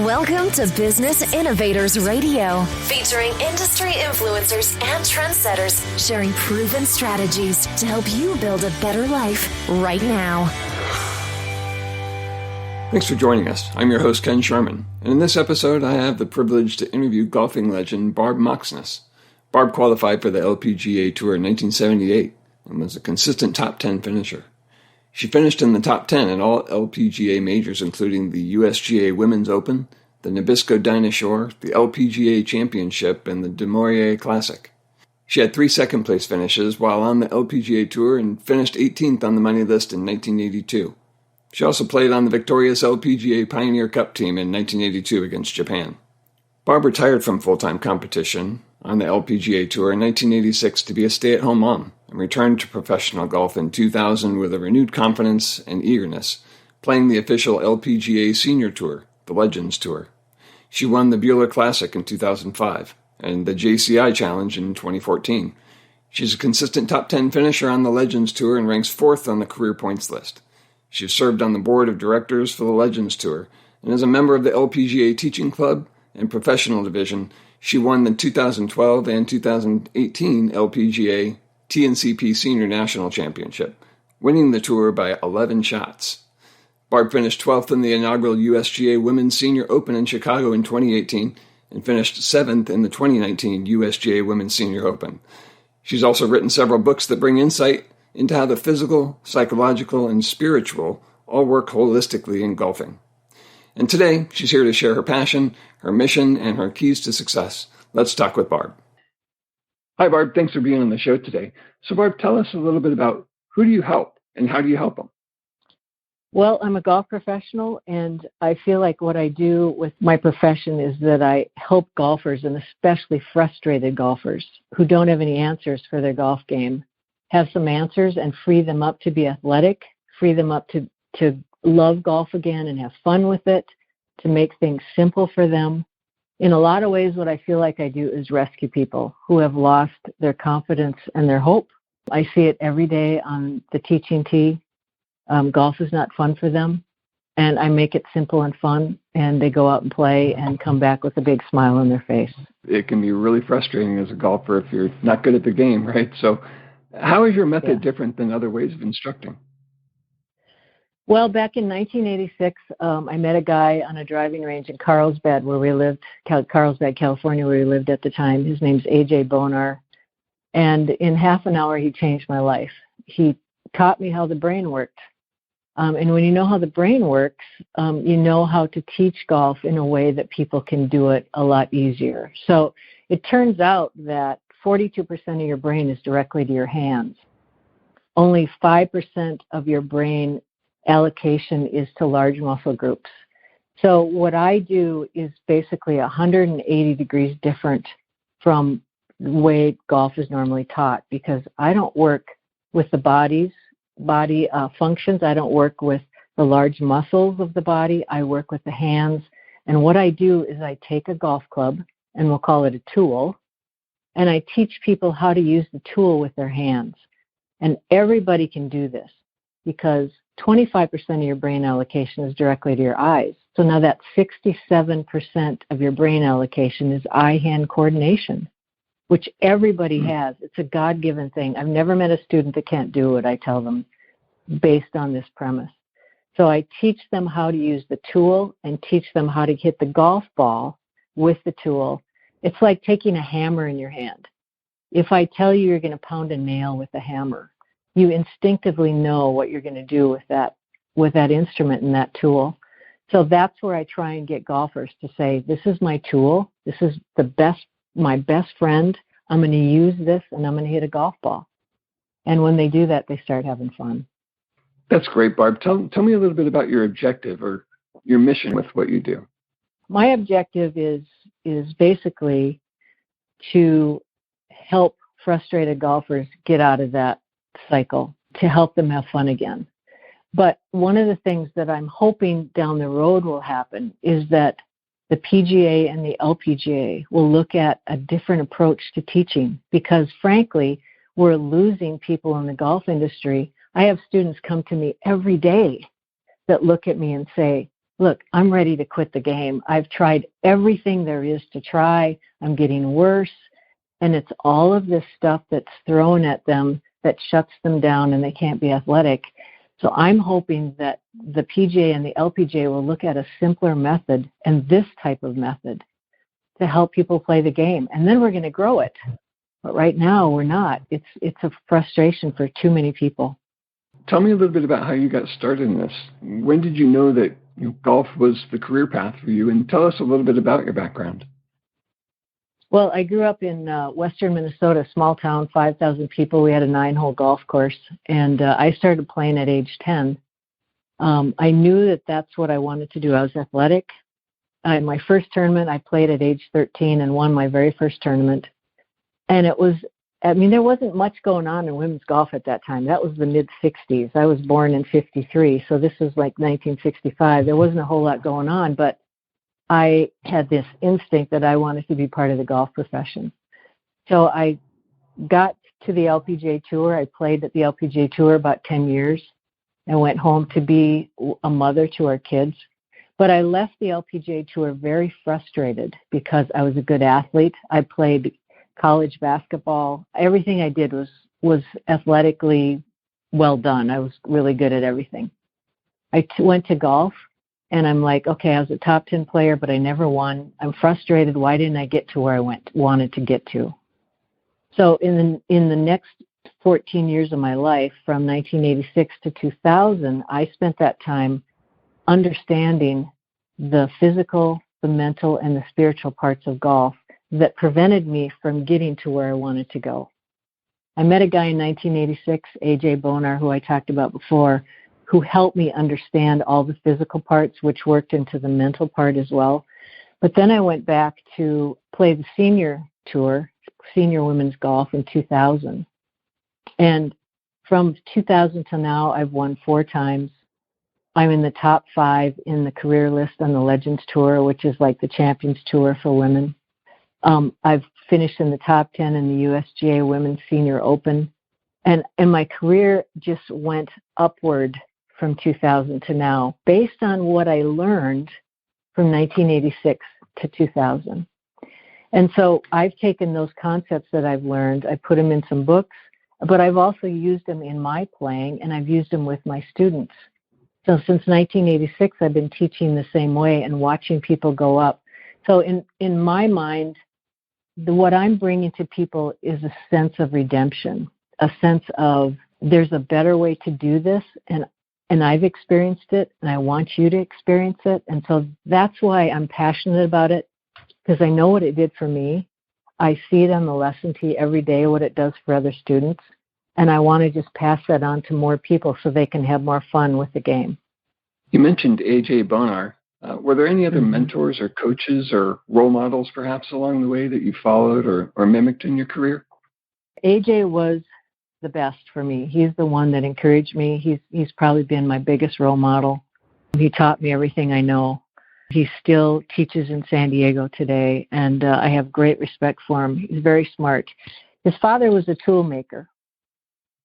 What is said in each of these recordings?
Welcome to Business Innovators Radio, featuring industry influencers and trendsetters sharing proven strategies to help you build a better life right now. Thanks for joining us. I'm your host, Ken Sherman, and in this episode, I have the privilege to interview golfing legend Barbara Moxness. Barb qualified for the LPGA Tour in 1978 and was a consistent top 10 finisher. She finished in the top 10 at all LPGA majors, including the USGA Women's Open, the Nabisco Dinosaur, the LPGA Championship, and the Du Maurier Classic. She had 3 second-place finishes while on the LPGA Tour and finished 18th on the money list in 1982. She also played on the victorious LPGA Pioneer Cup team in 1982 against Japan. Barb retired from full-time competition on the LPGA Tour in 1986 to be a stay-at-home mom, and returned to professional golf in 2000 with a renewed confidence and eagerness, playing the official LPGA Senior Tour, the Legends Tour. She won the Buehler Classic in 2005 and the JCI Challenge in 2014. She's a consistent top 10 finisher on the Legends Tour and ranks 4th on the career points list. She's served on the board of directors for the Legends Tour, and as a member of the LPGA Teaching Club and Professional Division, she won the 2012 and 2018 LPGA TNCP Senior National Championship, winning the tour by 11 shots. Barb finished 12th in the inaugural USGA Women's Senior Open in Chicago in 2018 and finished 7th in the 2019 USGA Women's Senior Open. She's also written several books that bring insight into how the physical, psychological, and spiritual all work holistically in golfing. And today, she's here to share her passion, her mission, and her keys to success. Let's talk with Barb. Hi, Barb. Thanks for being on the show today. So, Barb, tell us a little bit about who do you help and how do you help them? Well, I'm a golf professional, and I feel like what I do with my profession is that I help golfers, and especially frustrated golfers who don't have any answers for their golf game, have some answers and free them up to be athletic, free them up to love golf again and have fun with it, to make things simple for them. In a lot of ways, what I feel like I do is rescue people who have lost their confidence and their hope. I see it every day on the teaching tee. Golf is not fun for them, and I make it simple and fun, and they go out and play and come back with a big smile on their face. It can be really frustrating as a golfer if you're not good at the game, right? So how is your method different than other ways of instructing? Well, back in 1986, I met a guy on a driving range in Carlsbad, where we lived, Carlsbad, California, where we lived at the time. His name's A.J. Bonar. And in half an hour, he changed my life. He taught me how the brain worked. And when you know how the brain works, you know how to teach golf in a way that people can do it a lot easier. So it turns out that 42% of your brain is directly to your hands. Only 5% of your brain allocation is to large muscle groups. So what I do is basically 180 degrees different from the way golf is normally taught, because I don't work with the body functions. I don't work with the large muscles of the body. I work with the hands. And what I do is I take a golf club, and we'll call it a tool, and I teach people how to use the tool with their hands. And everybody can do this, because 25% of your brain allocation is directly to your eyes. So now that 67% of your brain allocation is eye-hand coordination, which everybody has. It's a God-given thing. I've never met a student that can't do it, I tell them, based on this premise. So I teach them how to use the tool and teach them how to hit the golf ball with the tool. It's like taking a hammer in your hand. If I tell you you're going to pound a nail with a hammer, you instinctively know what you're going to do with that instrument and that tool. So that's where I try and get golfers to say, this is my tool. This is my best friend. I'm going to use this, and I'm going to hit a golf ball. And when they do that, they start having fun. That's great, Barb. Tell me a little bit about your objective or your mission with what you do. My objective is basically to help frustrated golfers get out of that cycle, to help them have fun again. But one of the things that I'm hoping down the road will happen is that the PGA and the LPGA will look at a different approach to teaching, because frankly, we're losing people in the golf industry. I have students come to me every day that look at me and say, look, I'm ready to quit the game. I've tried everything there is to try. I'm getting worse. And it's all of this stuff that's thrown at them that shuts them down and they can't be athletic. So I'm hoping that the PGA and the LPGA will look at a simpler method and this type of method to help people play the game. And then we're going to grow it. But right now we're not. It's a frustration for too many people. Tell me a little bit about how you got started in this. When did you know that golf was the career path for you? And tell us a little bit about your background. Well, I grew up in western Minnesota, small town, 5,000 people. We had a 9-hole golf course, and I started playing at age 10. I knew that that's what I wanted to do. I was athletic. In my first tournament, I played at age 13 and won my very first tournament. And it was, there wasn't much going on in women's golf at that time. That was the mid-'60s. I was born in 53, so this was like 1965. There wasn't a whole lot going on, but I had this instinct that I wanted to be part of the golf profession. So I got to the LPGA Tour. I played at the LPGA Tour about 10 years and went home to be a mother to our kids. But I left the LPGA Tour very frustrated because I was a good athlete. I played college basketball. Everything I did was athletically well done. I was really good at everything. I went to golf. And I'm like, okay, I was a top 10 player, but I never won. I'm frustrated. Why didn't I get to where I wanted to get to? So in the next 14 years of my life, from 1986 to 2000, I spent that time understanding the physical, the mental, and the spiritual parts of golf that prevented me from getting to where I wanted to go. I met a guy in 1986, AJ Bonar, who I talked about before, who helped me understand all the physical parts, which worked into the mental part as well. But then I went back to play the senior tour, senior women's golf in 2000. And from 2000 to now, I've won 4 times. I'm in the top 5 in the career list on the Legends Tour, which is like the Champions Tour for women. I've finished in the top 10 in the USGA Women's Senior Open. And my career just went upward from 2000 to now, based on what I learned from 1986 to 2000. And so I've taken those concepts that I've learned, I put them in some books, but I've also used them in my playing, and I've used them with my students. So since 1986, I've been teaching the same way and watching people go up. So in my mind, what I'm bringing to people is a sense of redemption, a sense of there's a better way to do this, and I've experienced it, and I want you to experience it. And so that's why I'm passionate about it, because I know what it did for me. I see it on the lesson tee every day, what it does for other students, and I want to just pass that on to more people so they can have more fun with the game. You mentioned AJ Bonar. Were there any other mentors or coaches or role models perhaps along the way that you followed or mimicked in your career? AJ was the best for me. He's the one that encouraged me. He's probably been my biggest role model. He taught me everything I know. He still teaches in San Diego today, and I have great respect for him. He's very smart. His father was a tool maker,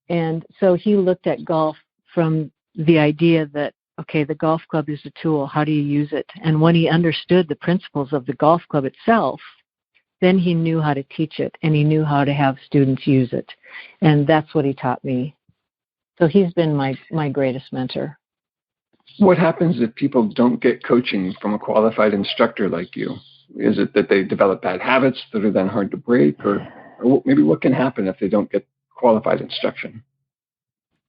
and so he looked at golf from the idea that, okay, the golf club is a tool. How do you use it? And when he understood the principles of the golf club itself, then he knew how to teach it, and he knew how to have students use it. And that's what he taught me. So he's been my greatest mentor. What happens if people don't get coaching from a qualified instructor like you? Is it that they develop bad habits that are then hard to break? Or maybe what can happen if they don't get qualified instruction?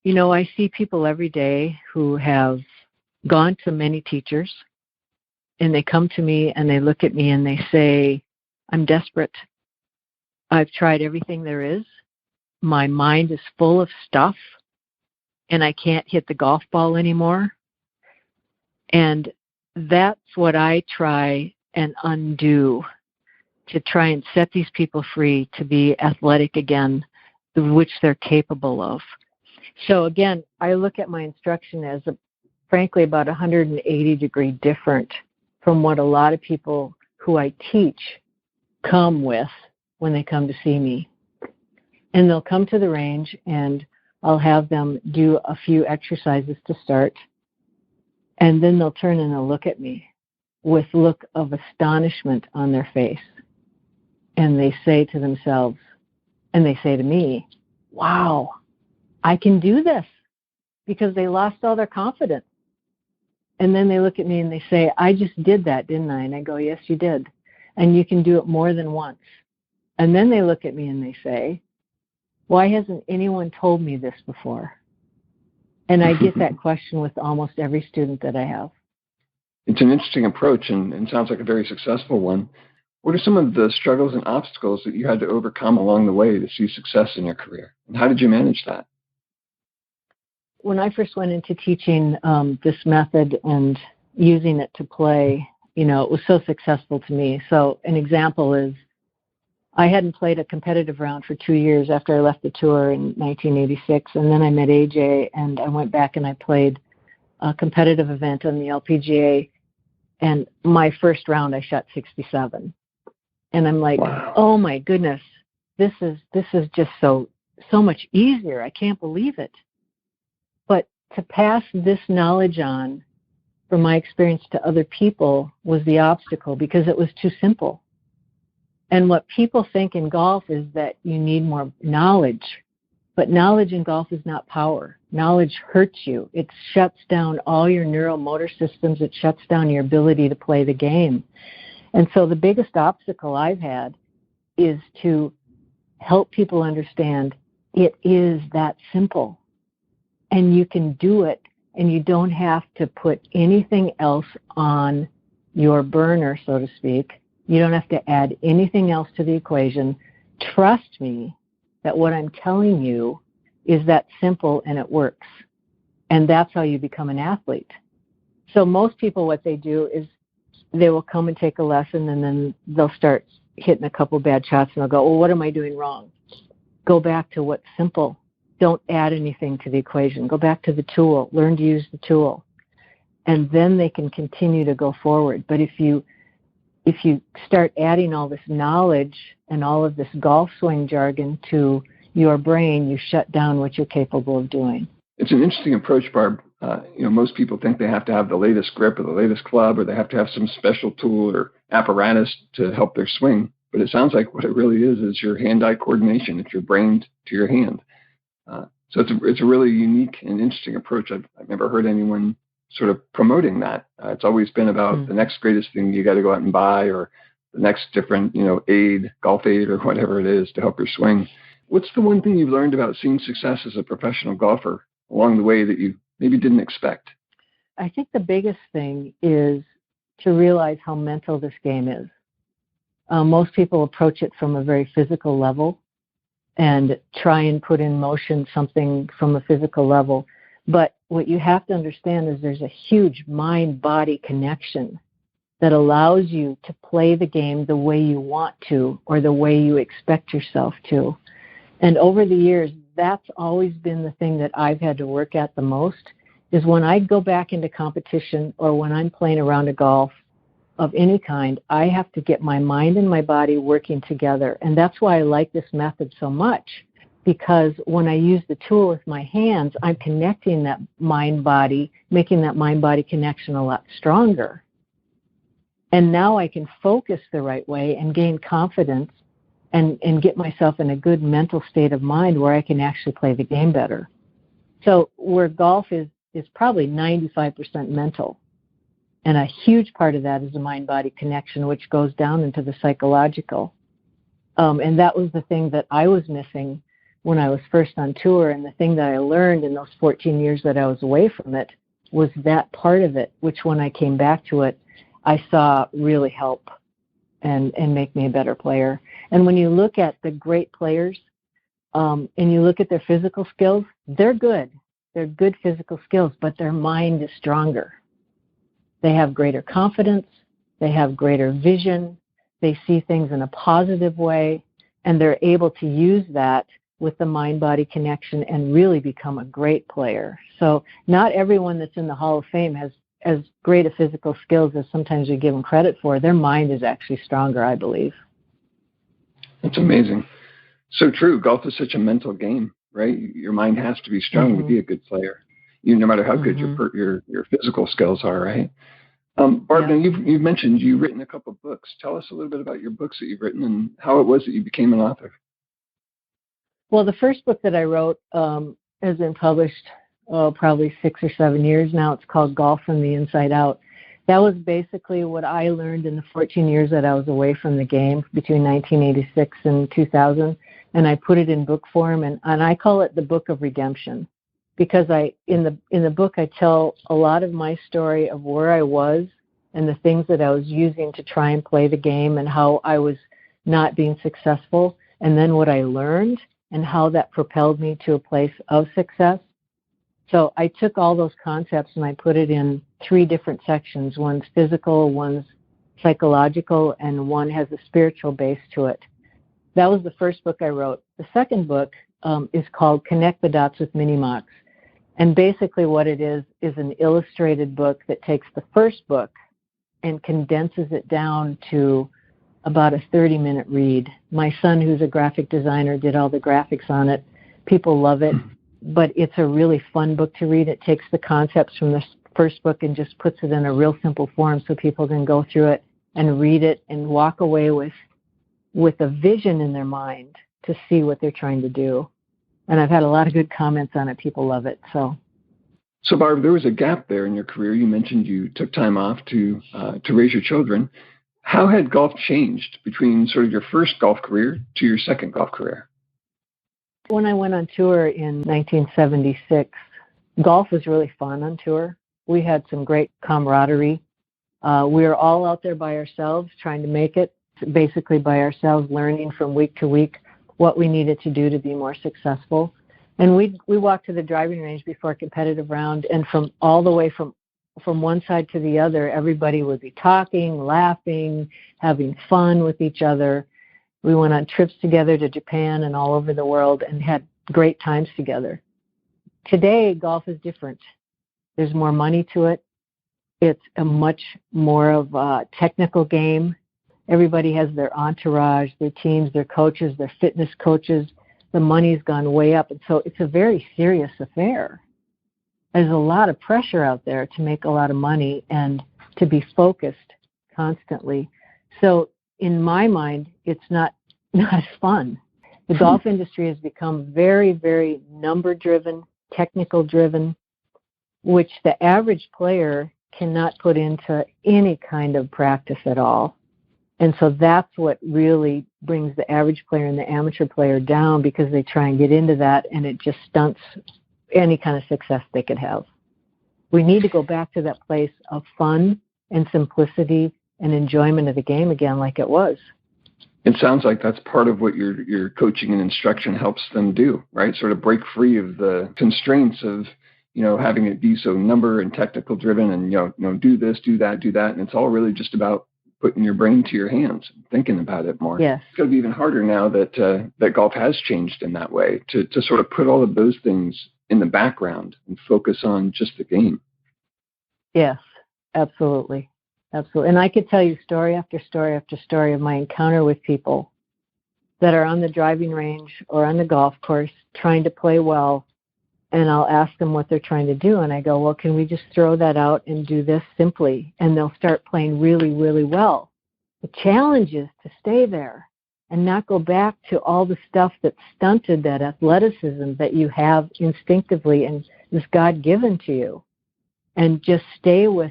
You know, I see people every day who have gone to many teachers, and they come to me and they look at me and they say, I'm desperate. I've tried everything there is. My mind is full of stuff, and I can't hit the golf ball anymore. And that's what I try and undo, to try and set these people free to be athletic again, which they're capable of. So again, I look at my instruction as frankly about 180-degree different from what a lot of people who I teach come with when they come to see me. And they'll come to the range, and I'll have them do a few exercises to start. And then they'll turn and they'll look at me with look of astonishment on their face. And they say to themselves, and they say to me, wow, I can do this, because they lost all their confidence. And then they look at me and they say, I just did that, didn't I? And I go, yes, you did. And you can do it more than once. And then they look at me and they say, why hasn't anyone told me this before? And I get that question with almost every student that I have. It's an interesting approach and sounds like a very successful one. What are some of the struggles and obstacles that you had to overcome along the way to see success in your career? And how did you manage that? When I first went into teaching this method and using it to play, it was so successful to me. So an example is I hadn't played a competitive round for 2 years after I left the tour in 1986. And then I met AJ and I went back and I played a competitive event on the LPGA. And my first round, I shot 67. And I'm like, wow. Oh my goodness, this is just so much easier. I can't believe it. But to pass this knowledge on from my experience to other people was the obstacle, because it was too simple. And what people think in golf is that you need more knowledge. But knowledge in golf is not power. Knowledge hurts you. It shuts down all your neuromotor systems. It shuts down your ability to play the game. And so the biggest obstacle I've had is to help people understand it is that simple. And you can do it, and you don't have to put anything else on your burner, so to speak. You don't have to add anything else to the equation. Trust me that what I'm telling you is that simple and it works. And that's how you become an athlete. So most people, what they do is they will come and take a lesson, and then they'll start hitting a couple bad shots, and they'll go, well, what am I doing wrong? Go back to what's simple. Don't add anything to the equation. Go back to the tool. Learn to use the tool. And then they can continue to go forward. But if you start adding all this knowledge and all of this golf swing jargon to your brain, you shut down what you're capable of doing. It's an interesting approach, Barb. Most people think they have to have the latest grip or the latest club, or they have to have some special tool or apparatus to help their swing. But it sounds like what it really is your hand-eye coordination. It's your brain to your hand. So it's a really unique and interesting approach. I've never heard anyone sort of promoting that. It's always been about the next greatest thing you got to go out and buy, or the next different, aid, golf aid, or whatever it is to help your swing. What's the one thing you've learned about seeing success as a professional golfer along the way that you maybe didn't expect? I think the biggest thing is to realize how mental this game is. Most people approach it from a very physical level and try and put in motion something from a physical level. But what you have to understand is there's a huge mind-body connection that allows you to play the game the way you want to, or the way you expect yourself to. And over the years, that's always been the thing that I've had to work at the most, is when I go back into competition or when I'm playing a round of golf of any kind, I have to get my mind and my body working together. And that's why I like this method so much, because when I use the tool with my hands, I'm connecting that mind-body, making that mind-body connection a lot stronger. And now I can focus the right way and gain confidence and get myself in a good mental state of mind where I can actually play the game better. So where golf is probably 95% mental. And a huge part of that is the mind-body connection, which goes down into the psychological. And that was the thing that I was missing when I was first on tour. And the thing that I learned in those 14 years that I was away from it was that part of it, which when I came back to it, I saw really help and make me a better player. And when you look at the great players and you look at their physical skills, they're good. They're good physical skills, but their mind is stronger. They have greater confidence. They have greater vision. They see things in a positive way, and they're able to use that with the mind-body connection and really become a great player. So not everyone that's in the Hall of Fame has as great a physical skills as sometimes we give them credit for. Their mind is actually stronger, I believe. That's amazing. So true. Golf is such a mental game, right? Your mind has to be strong to be a good player. no matter how good your physical skills are, right? Barb, now you've mentioned you've written a couple of books. Tell us a little bit about your books that you've written and how it was that you became an author. Well, the first book that I wrote has been published probably 6 or 7 years now. It's called Golf from the Inside Out. That was basically what I learned in the 14 years that I was away from the game between 1986 and 2000, and I put it in book form, and I call it the Book of Redemption, because in the book I tell a lot of my story of where I was and the things that I was using to try and play the game and how I was not being successful, and then what I learned and how that propelled me to a place of success. So I took all those concepts and I put it in 3 different sections. One's physical, one's psychological, and one has a spiritual base to it. That was the first book I wrote. The second book is called Connect the Dots with Minnie Mox. And basically what it is an illustrated book that takes the first book and condenses it down to about a 30-minute read. My son, who's a graphic designer, did all the graphics on it. People love it, but it's a really fun book to read. It takes the concepts from the first book and just puts it in a real simple form so people can go through it and read it and walk away with a vision in their mind to see what they're trying to do. And I've had a lot of good comments on it. People love it. So Barb, there was a gap there in your career. You mentioned you took time off to raise your children. How had golf changed between sort of your first golf career to your second golf career? When I went on tour in 1976, golf was really fun on tour. We had some great camaraderie. We were all out there by ourselves trying to make it, basically by ourselves, learning from week to week what we needed to do to be more successful. And we walked to the driving range before a competitive round, and from all the way from one side to the other, everybody would be talking, laughing, having fun with each other. We went on trips together to Japan and all over the world and had great times together. Today, golf is different. There's more money to it. It's a much more of a technical game. Everybody has their entourage, their teams, their coaches, their fitness coaches. The money's gone way up. And so it's a very serious affair. There's a lot of pressure out there to make a lot of money and to be focused constantly. So in my mind, it's not as fun. The golf industry has become very, very number-driven, technical-driven, which the average player cannot put into any kind of practice at all. And so that's what really brings the average player and the amateur player down, because they try and get into that, and it just stunts any kind of success they could have. We need to go back to that place of fun and simplicity and enjoyment of the game again like it was. It sounds like that's part of what your coaching and instruction helps them do, right? Sort of break free of the constraints of, having it be so number and technical driven and, do this, do that. And it's all really just about putting your brain to your hands and thinking about it more. Yes. It's going to be even harder now that golf has changed in that way, to sort of put all of those things in the background and focus on just the game. Yes, absolutely. Absolutely. And I could tell you story after story after story of my encounter with people that are on the driving range or on the golf course trying to play well. And I'll ask them what they're trying to do. And I go, well, can we just throw that out and do this simply? And they'll start playing really, really well. The challenge is to stay there and not go back to all the stuff that stunted that athleticism that you have instinctively and is God-given to you. And just stay with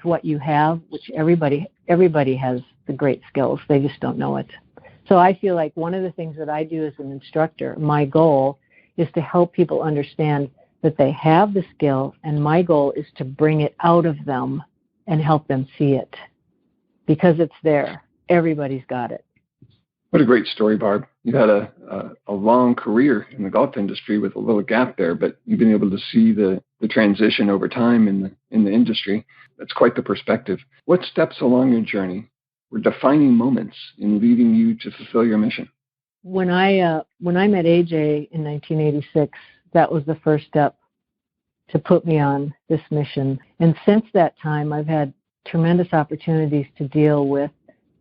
what you have, which everybody has the great skills. They just don't know it. So I feel like one of the things that I do as an instructor, my goal is to help people understand that they have the skill, and my goal is to bring it out of them and help them see it, because it's there. Everybody's got it. What a great story, Barb. You've had a long career in the golf industry with a little gap there, but you've been able to see the transition over time in the industry. That's quite the perspective. What steps along your journey were defining moments in leading you to fulfill your mission? When I met AJ in 1986, that was the first step to put me on this mission. And since that time, I've had tremendous opportunities to deal with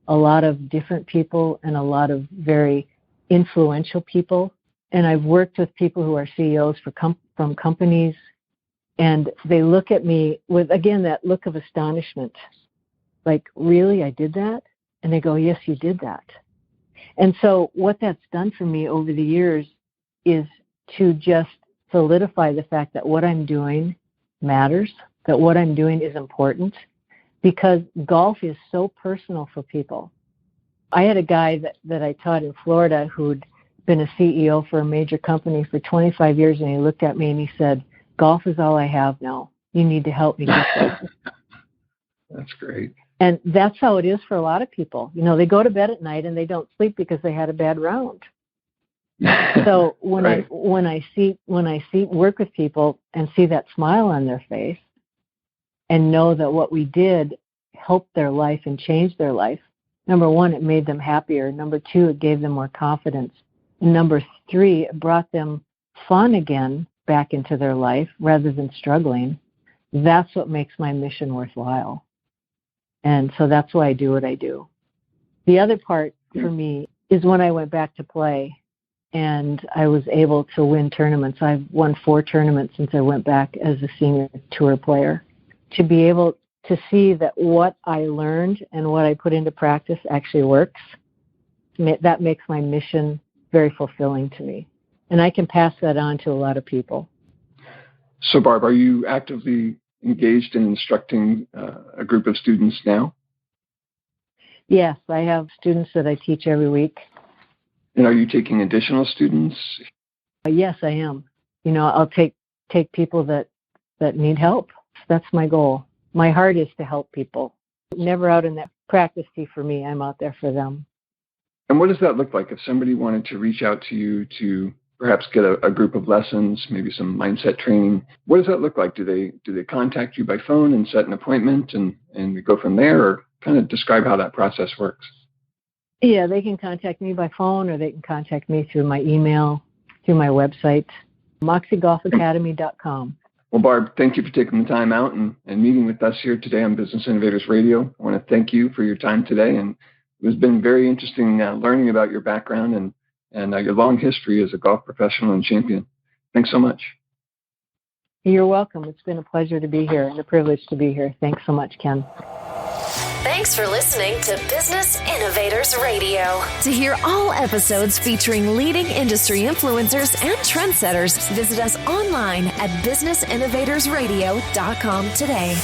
a lot of different people and a lot of very influential people. And I've worked with people who are CEOs from companies, And they look at me with, again, that look of astonishment. Like, really, I did that? And they go, yes, you did that. And so what that's done for me over the years is to just solidify the fact that what I'm doing matters, that what I'm doing is important, because golf is so personal for people. I had a guy that I taught in Florida who'd been a CEO for a major company for 25 years, and he looked at me and he said, golf is all I have now. You need to help me get there. That's great. And that's how it is for a lot of people. You know, they go to bed at night and they don't sleep because they had a bad round. So when Right. I work with people and see that smile on their face and know that what we did helped their life and changed their life, number one, it made them happier. Number two, it gave them more confidence. And number three, it brought them fun again back into their life rather than struggling. That's what makes my mission worthwhile. And so that's why I do what I do. The other part for me is when I went back to play and I was able to win tournaments. I've won 4 tournaments since I went back as a senior tour player. To be able to see that what I learned and what I put into practice actually works, that makes my mission very fulfilling to me. And I can pass that on to a lot of people. So, Barb, are you actively engaged in instructing a group of students now? Yes, I have students that I teach every week. And are you taking additional students? Yes, I am. You know, I'll take people that need help. That's my goal. My heart is to help people. Never out in that practice fee for me. I'm out there for them. And what does that look like if somebody wanted to reach out to you to perhaps get a group of lessons, maybe some mindset training? What does that look like? Do they contact you by phone and set an appointment and we go from there, or kind of describe how that process works? Yeah, they can contact me by phone, or they can contact me through my email, through my website, moxygolfacademy.com. Well, Barb, thank you for taking the time out and meeting with us here today on Business Innovators Radio. I want to thank you for your time today, and it has been very interesting learning about your background and your long history as a golf professional and champion. Thanks so much. You're welcome. It's been a pleasure to be here and a privilege to be here. Thanks so much, Ken. Thanks for listening to Business Innovators Radio. To hear all episodes featuring leading industry influencers and trendsetters, visit us online at businessinnovatorsradio.com today.